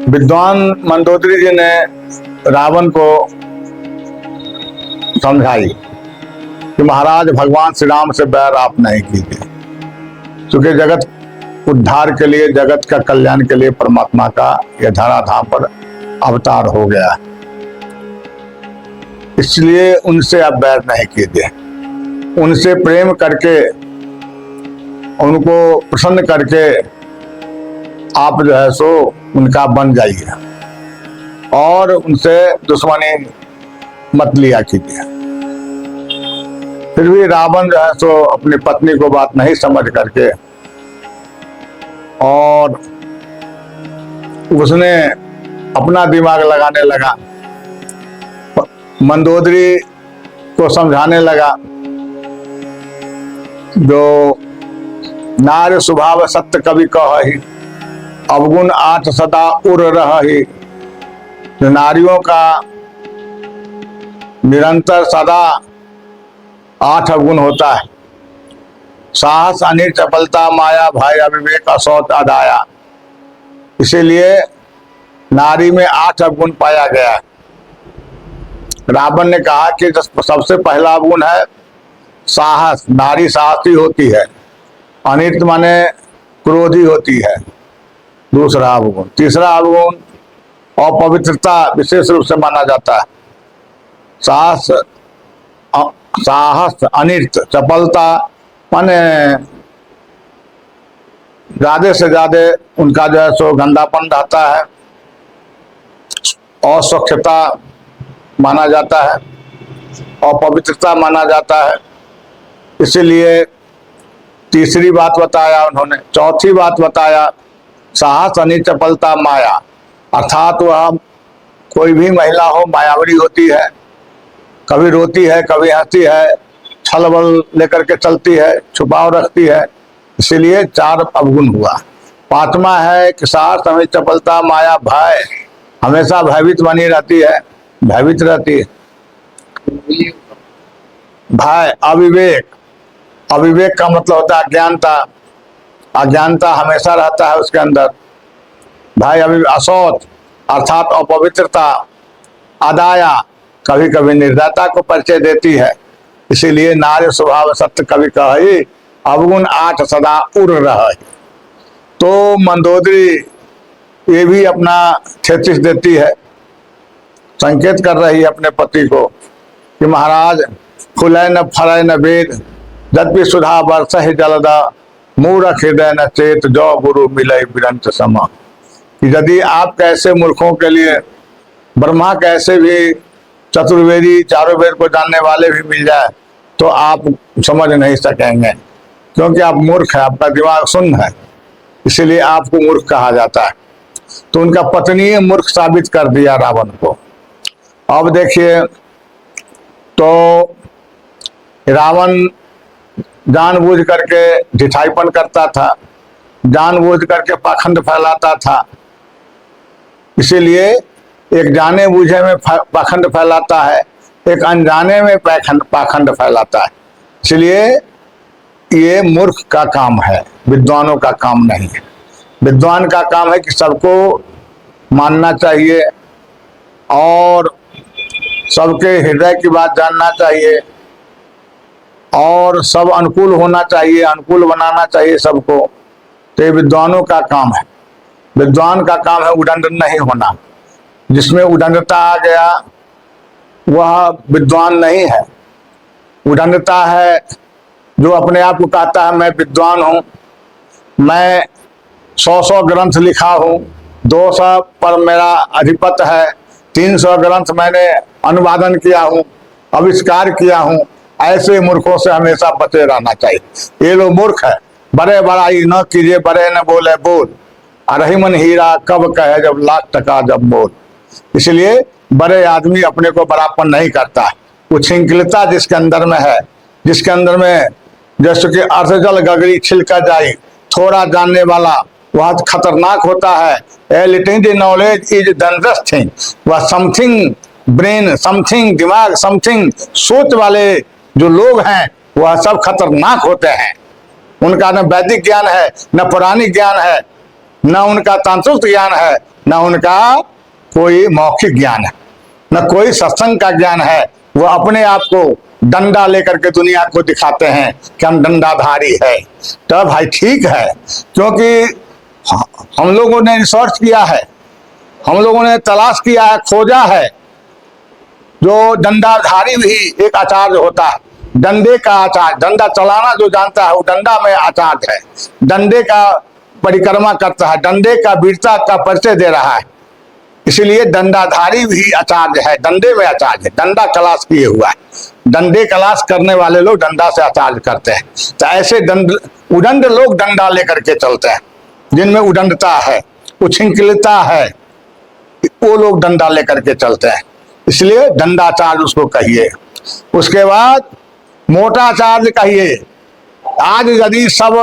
विद्वान मंदोदरी जी ने रावण को समझाई कि महाराज भगवान श्री राम से बैर आप नहीं कीजिए, क्योंकि जगत उद्धार के लिए, जगत का कल्याण के लिए परमात्मा का यह धराधाम पर अवतार हो गया, इसलिए उनसे आप बैर नहीं कीजिए। उनसे प्रेम करके, उनको प्रसन्न करके आप जो है सो उनका बन जाइए और उनसे दुश्मनी मत लिया कीजिए। फिर भी रावण जो है सो अपनी पत्नी को बात नहीं समझ करके और उसने अपना दिमाग लगाने लगा, मंदोदरी को समझाने लगा जो नार स्वभाव सत्य कवि कही, अवगुण आठ सदा उर रही। जो नारियों का निरंतर सदा 8 अवगुण होता है, साहस, अनिल, चपलता, माया, भय, अविवेक, असौच, अदाया। इसीलिए नारी में 8 अवगुण पाया गया है। रावण ने कहा कि सबसे पहला अवगुण है साहस, नारी साहसी होती है। अनित माने क्रोधी होती है, दूसरा अवगुण। तीसरा अवगुण अपवित्रता विशेष रूप से माना जाता है। साहस, अनित, चपलता माने ज्यादा से ज्यादा उनका जो है सो गंदापन रहता है, अस्वच्छता माना जाता है, अपवित्रता माना जाता है। इसीलिए तीसरी बात बताया उन्होंने। चौथी बात बताया साहस, अनित, चपलता, माया, अर्थात वह कोई भी महिला हो मायावरी होती है, कभी रोती है, कभी हंसती है, छल बल लेकर के चलती है, छुपाव रखती है। इसीलिए 4 अवगुण हुआ। 5वां है कि साहस, अनित, चपलता, माया, भय, हमेशा भयभीत बनी रहती है, भयभीत रहती है। भय, अविवेक, अविवेक का मतलब होता है अज्ञानता, अज्ञानता हमेशा रहता है उसके अंदर। भय, असौच अर्थात अपवित्रता, अदाया कभी कभी निर्दयता को परिचय देती है। इसीलिए नारी स्वभाव सत्य कवि कही, अवगुण 8 सदा उर रहे। तो मंदोदरी ये भी अपना थेसिस देती है, संकेत कर रही है अपने पति को कि महाराज फुलय न फरय न वेद, यद्यपि सुधा बरसहि जलदा, मूर्ख हृदय न चेत, जो गुरु मिलय बिरंत समा। यदि आप कैसे मूर्खों के लिए ब्रह्मा कैसे भी चतुर्वेदी, चारों वेद को जानने वाले भी मिल जाए तो आप समझ नहीं सकेंगे, क्योंकि आप मूर्ख है, आपका दिमाग शून्य है, इसीलिए आपको मूर्ख कहा जाता है। तो उनका पत्नी मूर्ख साबित कर दिया रावण को। अब देखिए, तो रावण जानबूझ करके ढिठाईपन करता था, जानबूझ करके पाखंड फैलाता था। इसीलिए एक जाने बूझे में पाखंड फैलाता है, एक अनजाने में पाखंड फैलाता है। इसलिए ये मूर्ख का काम है, विद्वानों का काम नहीं है। विद्वान का काम है कि सबको मानना चाहिए और सबके हृदय की बात जानना चाहिए और सब अनुकूल होना चाहिए, अनुकूल बनाना चाहिए सबको। तो ये विद्वानों का काम है। विद्वान का काम है उदंड नहीं होना। जिसमें उदंडता आ गया वह विद्वान नहीं है। उदंडता है जो अपने आप को कहता है मैं विद्वान हूँ, मैं 100 ग्रंथ लिखा हूँ, 200 पर मेरा अधिपत्य है, 300 ग्रंथ मैंने अनुवादन किया हूँ, आविष्कार किया हूँ। ऐसे मूर्खों से हमेशा बचे रहना चाहिए। ये लोग मूर्ख है। बड़े बड़ाई न कीजिए, बड़े न बोले बोल, रही मन हीरा कब कहे जब लाख टका जब मोल। इसलिए बड़े आदमी अपने को बड़ापन नहीं करता है। उच्छृंखलता जिसके अंदर में है, जिसके अंदर में जैसे कि अर्धजल गगरी छिलका जाए, थोड़ा जानने वाला वह खतरनाक होता है। A little knowledge is dangerous thing. वह समथिंग ब्रेन, समथिंग दिमाग, समथिंग सोच वाले जो लोग हैं वह सब खतरनाक होते हैं। उनका न वैदिक ज्ञान है, न पुरानी ज्ञान है, न उनका तंत्रुक्त ज्ञान है, न उनका कोई मौखिक ज्ञान है, न कोई सत्संग का ज्ञान है। वो अपने आप को डंडा लेकर के दुनिया को दिखाते हैं कि हम डंडाधारी है। तो भाई ठीक है, क्योंकि हम लोगों ने रिसर्च किया है, हम लोगों ने तलाश किया है, खोजा है। जो डंडाधारी भी एक आचार्य होता है, डंडे का आचार्य, डंडा चलाना जो जानता है वो डंडा में आचार्य है, डंडे का परिक्रमा करता है, डंडे का वीरता का परिचय दे रहा है। इसीलिए डंडाधारी भी आचार्य है, डंडे में आचार्य है, डंडा क्लास किए हुआ है। डंडे क्लास करने वाले लोग डंडा से आचार्य करते हैं। तो ऐसे उदंड लोग डंडा लेकर के चलते हैं, जिनमें उदंडता है, उच्छृंखलता है, वो लोग डंडा लेकर के चलते हैं। इसलिए दंडाचार्य उसको कहिए। उसके बाद मोटाचार्य कहिए। आज यदि सब